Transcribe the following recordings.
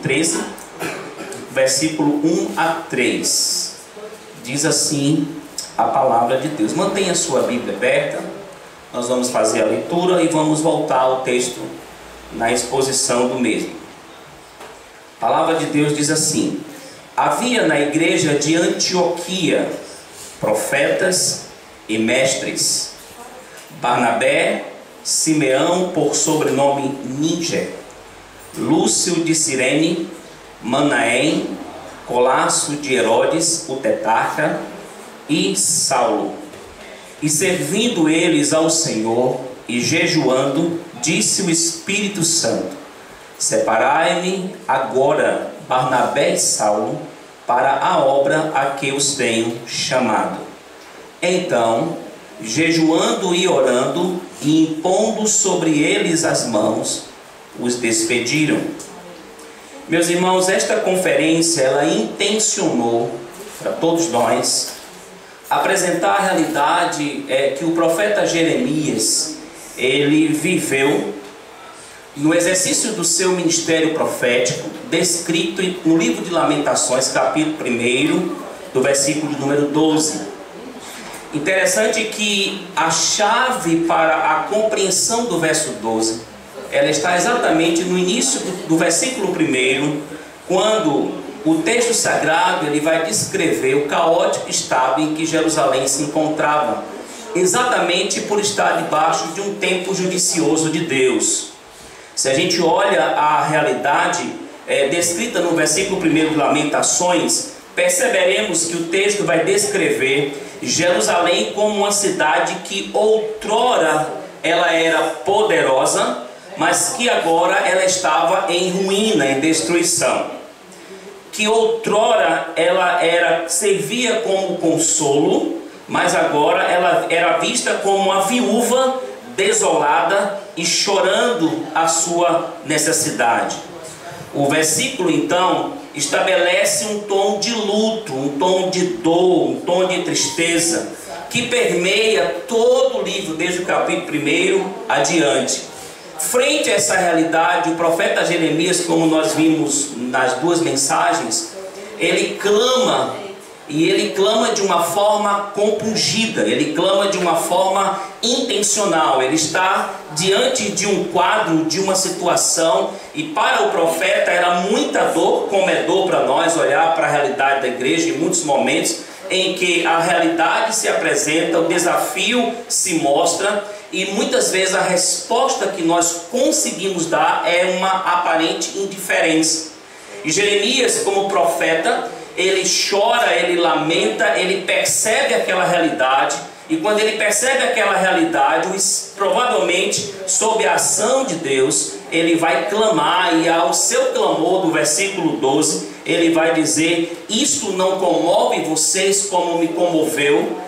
13, versículo 1 a 3. Diz assim a palavra de Deus. Mantenha sua Bíblia aberta. Nós vamos fazer a leitura e vamos voltar ao texto na exposição do mesmo. A palavra de Deus diz assim: havia na igreja de Antioquia profetas e mestres: Barnabé, Simeão, por sobrenome Níger, Lúcio de Cirene, Manaém, Colasso de Herodes, o tetrarca, e Saulo. E servindo eles ao Senhor e jejuando, disse o Espírito Santo: separai-me agora Barnabé e Saulo para a obra a que os tenho chamado. Então, jejuando e orando e impondo sobre eles as mãos, os despediram. Meus irmãos, esta conferência, ela intencionou para todos nós apresentar a realidade que o profeta Jeremias, ele viveu no exercício do seu ministério profético, descrito no livro de Lamentações, capítulo 1, do versículo de número 12. Interessante que a chave para a compreensão do verso 12, ela está exatamente no início do versículo 1, quando o texto sagrado ele vai descrever o caótico estado em que Jerusalém se encontrava, exatamente por estar debaixo de um tempo judicioso de Deus. Se a gente olha a realidade descrita no versículo 1 de Lamentações, perceberemos que o texto vai descrever Jerusalém como uma cidade que outrora ela era poderosa, mas que agora ela estava em ruína, em destruição. Que outrora ela servia como consolo, mas agora ela era vista como uma viúva desolada e chorando a sua necessidade. O versículo então estabelece um tom de luto, um tom de dor, um tom de tristeza, que permeia todo o livro, desde o capítulo 1 adiante. Frente a essa realidade, o profeta Jeremias, como nós vimos nas duas mensagens, ele clama, e ele clama de uma forma compungida, ele clama de uma forma intencional. Ele está diante de um quadro, de uma situação, e para o profeta era muita dor, como é dor para nós olhar para a realidade da igreja em muitos momentos em que a realidade se apresenta, o desafio se mostra, e muitas vezes a resposta que nós conseguimos dar é uma aparente indiferença. E Jeremias, como profeta, ele chora, ele lamenta, ele percebe aquela realidade, e quando ele percebe aquela realidade, provavelmente sob a ação de Deus, ele vai clamar, e ao seu clamor do versículo 12, ele vai dizer: isto não comove vocês como me comoveu?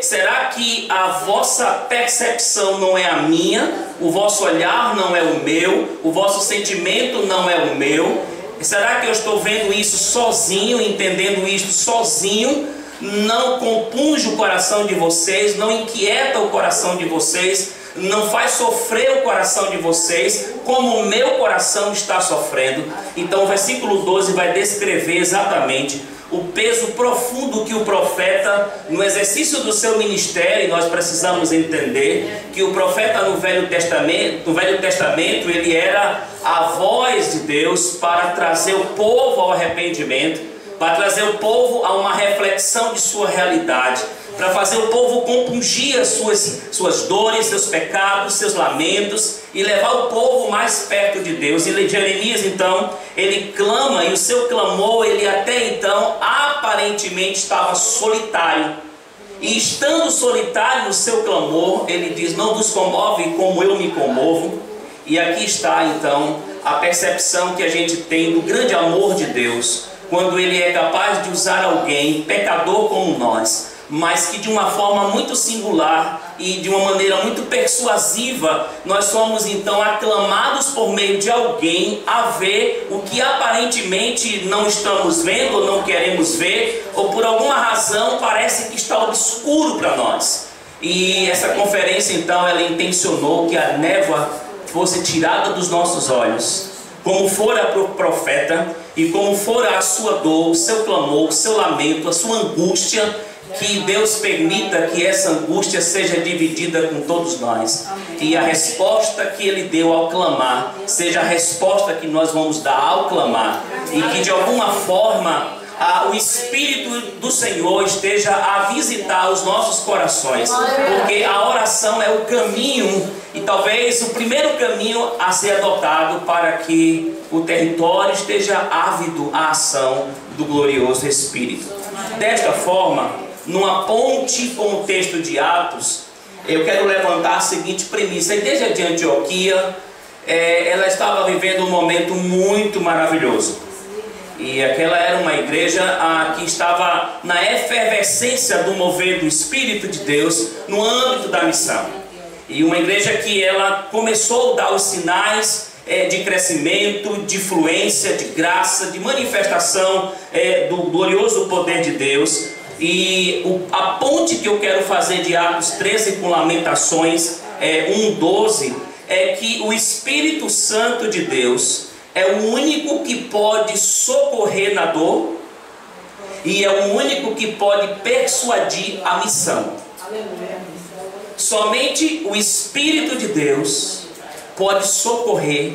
Será que a vossa percepção não é a minha? O vosso olhar não é o meu? O vosso sentimento não é o meu? Será que eu estou vendo isso sozinho, entendendo isso sozinho? Não compunge o coração de vocês, não inquieta o coração de vocês, não faz sofrer o coração de vocês, como o meu coração está sofrendo? Então o versículo 12 vai descrever exatamente o peso profundo que o profeta, no exercício do seu ministério, e nós precisamos entender que o profeta no Velho Testamento, ele era a voz de Deus para trazer o povo ao arrependimento, para trazer o povo a uma reflexão de sua realidade, para fazer o povo compungir as suas dores, seus pecados, seus lamentos, e levar o povo mais perto de Deus. E Jeremias então, ele clama, e o seu clamor, ele até então aparentemente estava solitário, e estando solitário no seu clamor, ele diz: não vos comove como eu me comovo. E aqui está então a percepção que a gente tem do grande amor de Deus, quando ele é capaz de usar alguém pecador como nós, mas que de uma forma muito singular e de uma maneira muito persuasiva, nós somos então aclamados por meio de alguém a ver o que aparentemente não estamos vendo ou não queremos ver, ou por alguma razão parece que está obscuro para nós. E essa conferência então, ela intencionou que a névoa fosse tirada dos nossos olhos, como fora para o profeta, e como fora a sua dor, o seu clamor, o seu lamento, a sua angústia, que Deus permita que essa angústia seja dividida com todos nós. E a resposta que Ele deu ao clamar seja a resposta que nós vamos dar ao clamar. E que de alguma forma o Espírito do Senhor esteja a visitar os nossos corações. Porque a oração é o caminho, e talvez o primeiro caminho a ser adotado para que o território esteja ávido à ação do glorioso Espírito. Desta forma, numa ponte com o texto de Atos, eu quero levantar a seguinte premissa. A igreja de Antioquia, ela estava vivendo um momento muito maravilhoso. E aquela era uma igreja que estava na efervescência do mover do Espírito de Deus no âmbito da missão. E uma igreja que ela começou a dar os sinais de crescimento, de fluência, de graça, de manifestação do glorioso poder de Deus. E a ponte que eu quero fazer de Atos 13 com Lamentações 1:12 é que o Espírito Santo de Deus é o único que pode socorrer na dor e é o único que pode persuadir a missão. Somente o Espírito de Deus pode socorrer,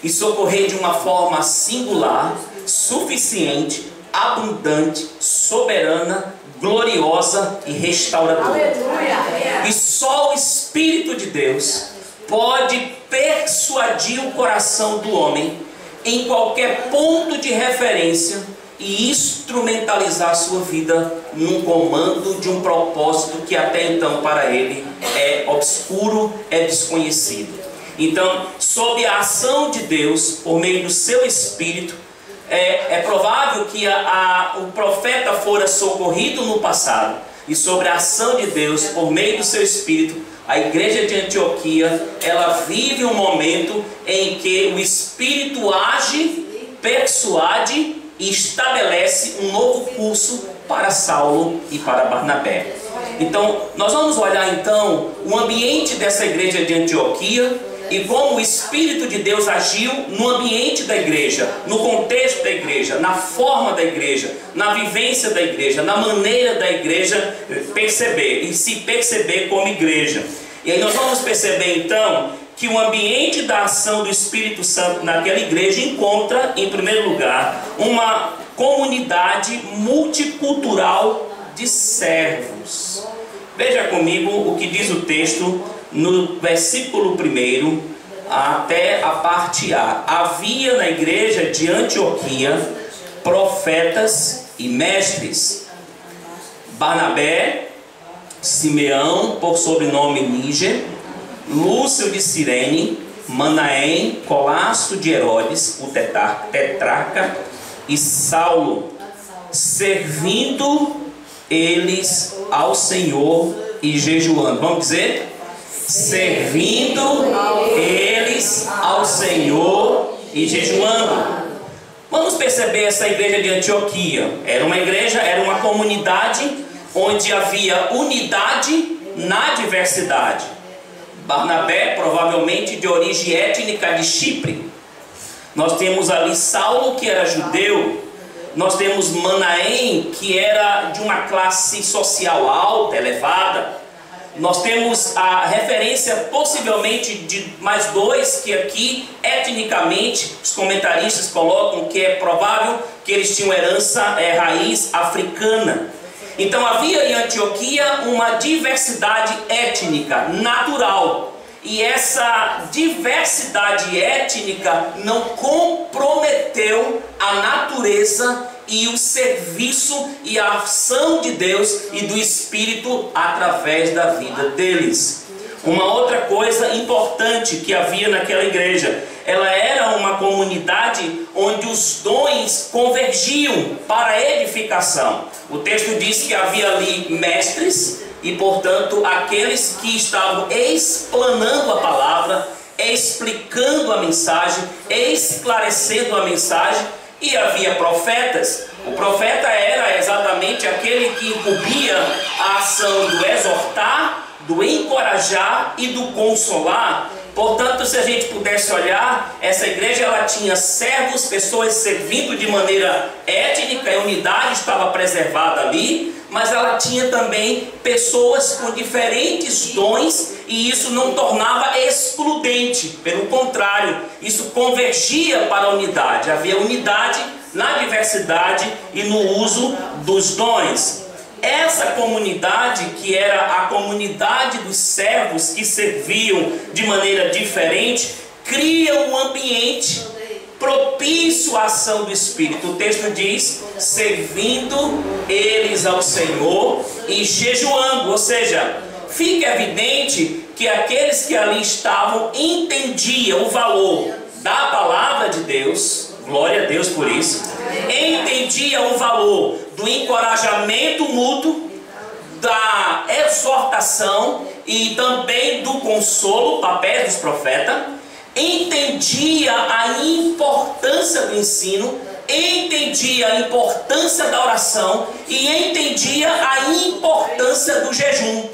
e socorrer de uma forma singular, suficiente, abundante, soberana, gloriosa e restauradora. E só o Espírito de Deus pode persuadir o coração do homem em qualquer ponto de referência e instrumentalizar a sua vida num comando de um propósito que até então para ele é obscuro, é desconhecido. Então, sob a ação de Deus, por meio do seu Espírito, é provável que o profeta fora socorrido no passado, e sobre a ação de Deus, por meio do seu Espírito, a igreja de Antioquia, ela vive um momento em que o Espírito age, persuade e estabelece um novo curso para Saulo e para Barnabé. Então, nós vamos olhar então o ambiente dessa igreja de Antioquia e como o Espírito de Deus agiu no ambiente da igreja, no contexto da igreja, na forma da igreja, na vivência da igreja, na maneira da igreja perceber e se perceber como igreja. E aí nós vamos perceber então que o ambiente da ação do Espírito Santo naquela igreja encontra, em primeiro lugar, uma comunidade multicultural de servos. Veja comigo o que diz o texto no versículo 1 até a parte A. Havia na igreja de Antioquia profetas e mestres: Barnabé, Simeão, por sobrenome Níger, Lúcio de Cirene, Manaém, Colasso de Herodes, o tetrarca, e Saulo, servindo eles ao Senhor e jejuando. Vamos dizer? Servindo eles ao Senhor e jejuando. Vamos perceber essa igreja de Antioquia. Era uma igreja, era uma comunidade onde havia unidade na diversidade. Barnabé, provavelmente de origem étnica de Chipre. Nós temos ali Saulo, que era judeu. Nós temos Manaém, que era de uma classe social alta, elevada. Nós temos a referência possivelmente de mais dois que aqui, etnicamente, os comentaristas colocam que é provável que eles tinham herança, raiz africana. Então havia em Antioquia uma diversidade étnica natural. E essa diversidade étnica não comprometeu a natureza e o serviço e a ação de Deus e do Espírito através da vida deles. Uma outra coisa importante que havia naquela igreja, ela era uma comunidade onde os dons convergiam para a edificação. O texto diz que havia ali mestres e, portanto, aqueles que estavam explanando a palavra, explicando a mensagem, esclarecendo a mensagem. E havia profetas. O profeta era exatamente aquele que incumbia a ação do exortar, do encorajar e do consolar. Portanto, se a gente pudesse olhar, essa igreja ela tinha servos, pessoas servindo de maneira étnica, a unidade estava preservada ali, mas ela tinha também pessoas com diferentes dons, e isso não tornava excludente, pelo contrário, isso convergia para a unidade. Havia unidade na diversidade e no uso dos dons. Essa comunidade, que era a comunidade dos servos que serviam de maneira diferente, cria um ambiente propício à ação do Espírito. O texto diz: servindo eles ao Senhor e jejuando. Ou seja, fica evidente que aqueles que ali estavam entendiam o valor da palavra de Deus, glória a Deus por isso, entendiam o valor do encorajamento mútuo, da exortação e também do consolo, papel dos profetas, entendia a importância do ensino, entendia a importância da oração e entendia a importância do jejum,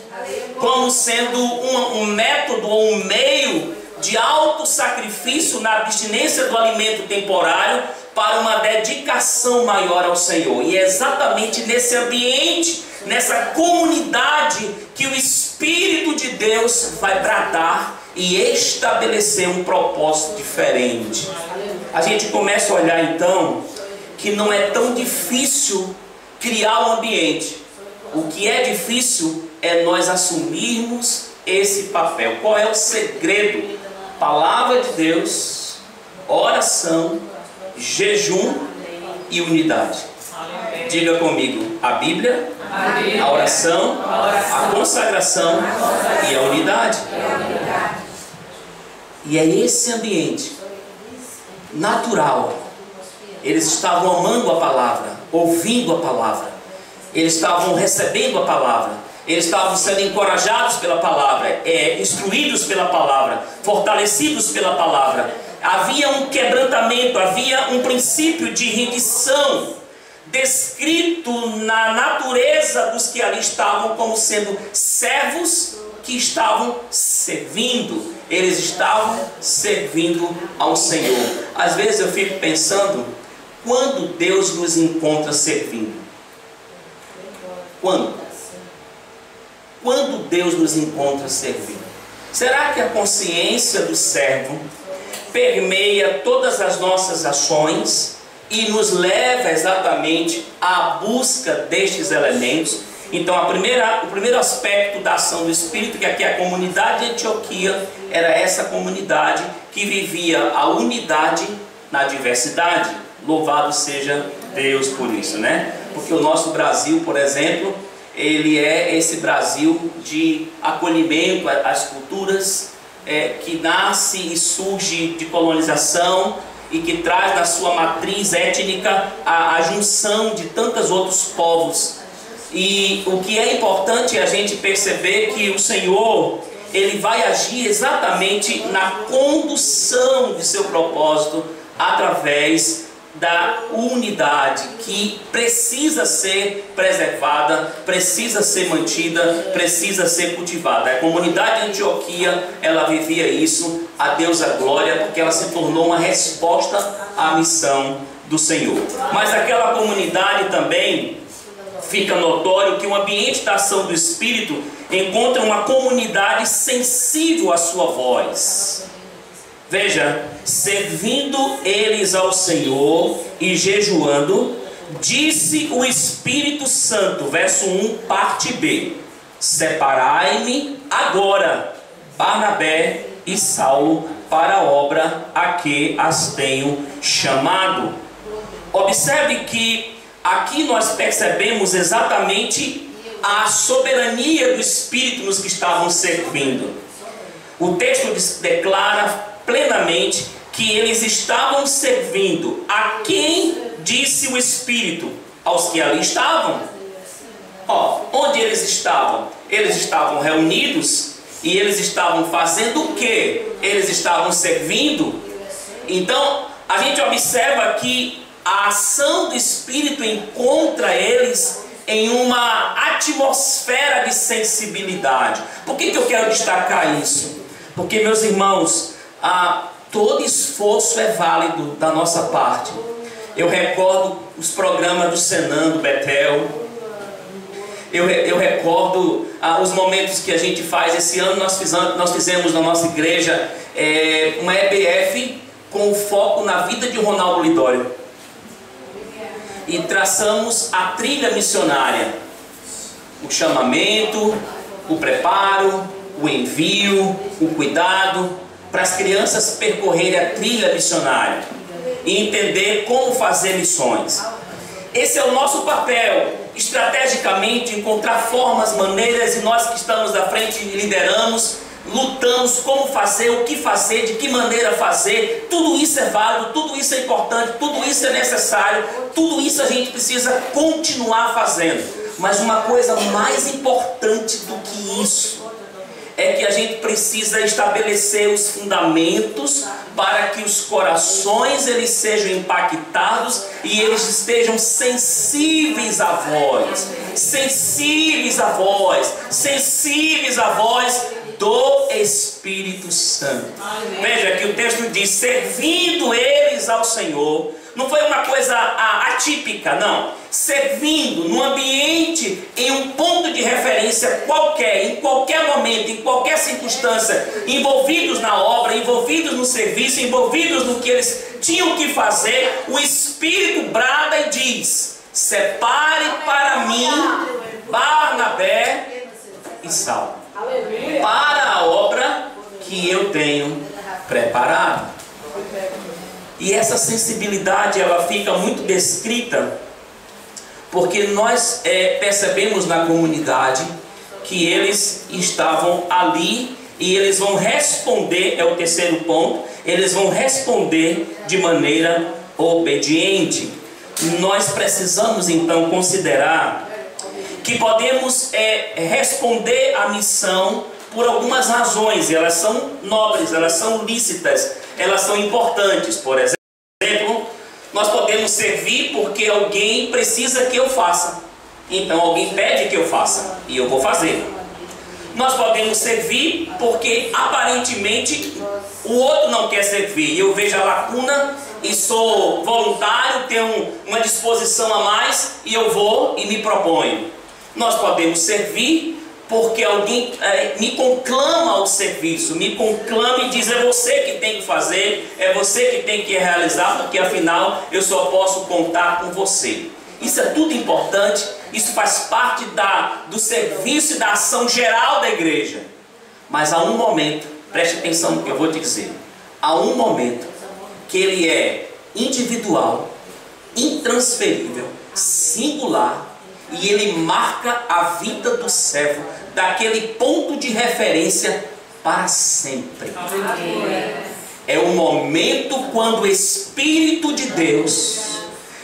como sendo um método ou um meio de autossacrifício na abstinência do alimento temporário para uma dedicação maior ao Senhor. E é exatamente nesse ambiente, nessa comunidade, que o Espírito de Deus vai bradar e estabelecer um propósito diferente. A gente começa a olhar então que não é tão difícil criar um ambiente. O que é difícil é nós assumirmos esse papel. Qual é o segredo? Palavra de Deus, oração, jejum e unidade. Diga comigo: a Bíblia, a oração, a consagração e a unidade. E é esse ambiente natural. Eles estavam amando a palavra, ouvindo a palavra, eles estavam recebendo a palavra, eles estavam sendo encorajados pela palavra, instruídos pela palavra, fortalecidos pela palavra. Havia um quebrantamento, havia um princípio de rendição descrito na natureza dos que ali estavam como sendo servos que estavam servindo. Eles estavam servindo ao Senhor. Às vezes eu fico pensando, quando Deus nos encontra servindo? Quando? Quando Deus nos encontra servindo? Será que a consciência do servo permeia todas as nossas ações e nos leva exatamente à busca destes elementos? Então o primeiro aspecto da ação do Espírito, que aqui a comunidade de Antioquia era essa comunidade que vivia a unidade na diversidade. Louvado seja Deus por isso, né? Porque o nosso Brasil, por exemplo, ele é esse Brasil de acolhimento às culturas, que nasce e surge de colonização e que traz na sua matriz étnica a junção de tantos outros povos. E o que é importante é a gente perceber que o Senhor, Ele vai agir exatamente na condução de seu propósito através da unidade que precisa ser preservada, precisa ser mantida, precisa ser cultivada. A comunidade de Antioquia, ela vivia isso, a Deus a glória, porque ela se tornou uma resposta à missão do Senhor. Mas aquela comunidade também fica notório que o ambiente da ação do Espírito encontra uma comunidade sensível à sua voz. Veja, servindo eles ao Senhor e jejuando, disse o Espírito Santo, verso 1, parte B: separai-me agora Barnabé e Saulo para a obra a que as tenho chamado. Observe que aqui nós percebemos exatamente a soberania do Espírito nos que estavam servindo. O texto declara plenamente que eles estavam servindo a quem disse o Espírito, aos que ali estavam. Onde eles estavam? Eles estavam reunidos e eles estavam fazendo o quê? Eles estavam servindo. Então a gente observa que a ação do Espírito encontra eles em uma atmosfera de sensibilidade. Por que eu quero destacar isso? Porque, meus irmãos, todo esforço é válido da nossa parte. Eu recordo os programas do Senan, do Betel. Eu recordo os momentos que a gente faz. Esse ano nós fizemos na nossa igreja uma EBF com foco na vida de Ronaldo Lidório. E traçamos a trilha missionária. O chamamento, o preparo, o envio, o cuidado, para as crianças percorrerem a trilha missionária e entender como fazer missões. Esse é o nosso papel, estrategicamente encontrar formas, maneiras, e nós que estamos à frente lideramos, lutamos como fazer, o que fazer, de que maneira fazer. Tudo isso é válido, tudo isso é importante, tudo isso é necessário, tudo isso a gente precisa continuar fazendo. Mas uma coisa mais importante do que isso é que a gente precisa estabelecer os fundamentos para que os corações eles sejam impactados e eles estejam sensíveis à voz, sensíveis à voz, sensíveis à voz do Espírito Santo. Veja que o texto diz: servindo eles ao Senhor. Não foi uma coisa atípica, não. Servindo no ambiente, em um ponto de referência qualquer, em qualquer momento, em qualquer circunstância, envolvidos na obra, envolvidos no serviço, envolvidos no que eles tinham que fazer, o Espírito brada e diz: separe para mim Barnabé e Saulo para a obra que eu tenho preparado. E essa sensibilidade ela fica muito descrita porque nós percebemos na comunidade que eles estavam ali e eles vão responder, é o terceiro ponto, eles vão responder de maneira obediente. Nós precisamos então considerar que podemos responder à missão por algumas razões, e elas são nobres, elas são lícitas, elas são importantes. Por exemplo, nós podemos servir porque alguém precisa que eu faça, então alguém pede que eu faça e eu vou fazer. Nós podemos servir porque aparentemente o outro não quer servir e eu vejo a lacuna e sou voluntário, tenho uma disposição a mais e eu vou e me proponho. Nós podemos servir porque alguém me conclama ao serviço, me conclama e diz: é você que tem que fazer, é você que tem que realizar, porque afinal eu só posso contar com você. Isso é tudo importante, isso faz parte do serviço e da ação geral da igreja. Mas há um momento, preste atenção no que eu vou te dizer, há um momento que ele é individual, intransferível, singular, e ele marca a vida do servo daquele ponto de referência para sempre. É o momento quando o Espírito de Deus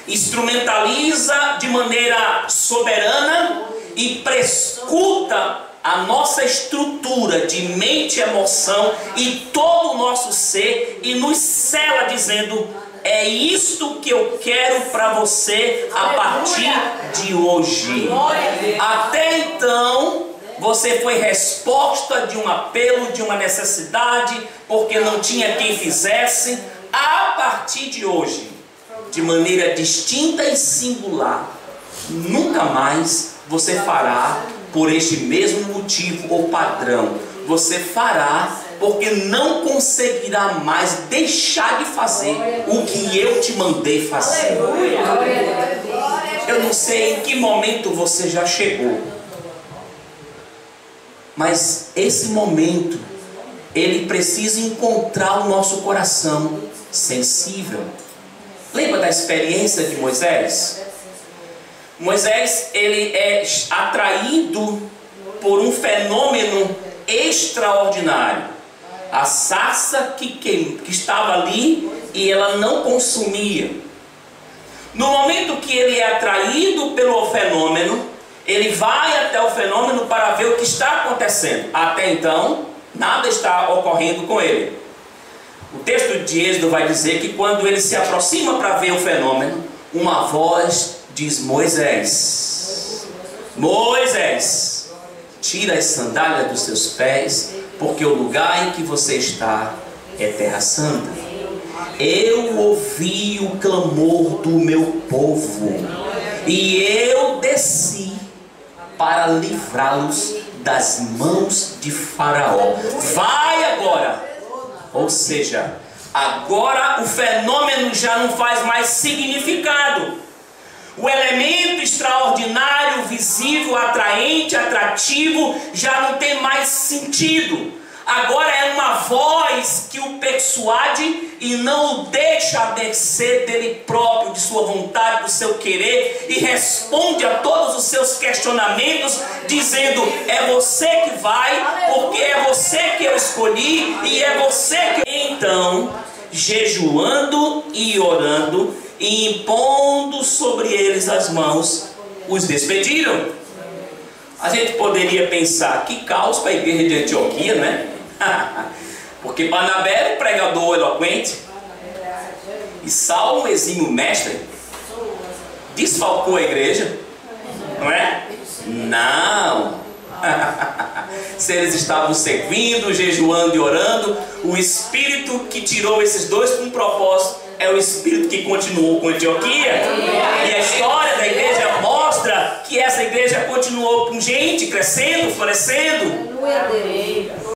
instrumentaliza de maneira soberana e prescuta a nossa estrutura de mente, emoção e todo o nosso ser e nos sela dizendo: é isto que eu quero para você a partir de hoje. Até então, você foi resposta de um apelo, de uma necessidade, porque não tinha quem fizesse. A partir de hoje, de maneira distinta e singular, nunca mais você fará por este mesmo motivo ou padrão. Você fará porque não conseguirá mais deixar de fazer o que eu te mandei fazer. Eu não sei em que momento você já chegou, mas esse momento ele precisa encontrar o nosso coração sensível. Lembra da experiência de Moisés? Moisés, ele é atraído por um fenômeno extraordinário. A sarça que estava ali e ela não consumia. No momento que ele é atraído pelo fenômeno, ele vai até o fenômeno para ver o que está acontecendo. Até então, nada está ocorrendo com ele. O texto de Êxodo vai dizer que quando ele se aproxima para ver o fenômeno, uma voz diz: Moisés, Moisés, tira as sandálias dos seus pés, porque o lugar em que você está é terra santa. Eu ouvi o clamor do meu povo, e eu desci para livrá-los das mãos de Faraó. Vai agora! Ou seja, agora o fenômeno já não faz mais significado. O elemento extraordinário, visível, atraente, atrativo, já não tem mais sentido. Agora é uma voz que o persuade e não o deixa a mercê dele próprio, de sua vontade, do seu querer, e responde a todos os seus questionamentos, dizendo: é você que vai, porque é você que eu escolhi, e é você que... Então, jejuando e orando, e impondo sobre eles as mãos, os despediram. A gente poderia pensar, que caos para a igreja de Antioquia, não é? Porque Barnabé era um pregador eloquente, e Saulo, um exímio mestre, desfalcou a igreja, não é? Não. Se eles estavam servindo, jejuando e orando, o Espírito que tirou esses dois com um propósito é o Espírito que continuou com Antioquia. E a história da igreja mostra que essa igreja continuou com gente, crescendo, florescendo.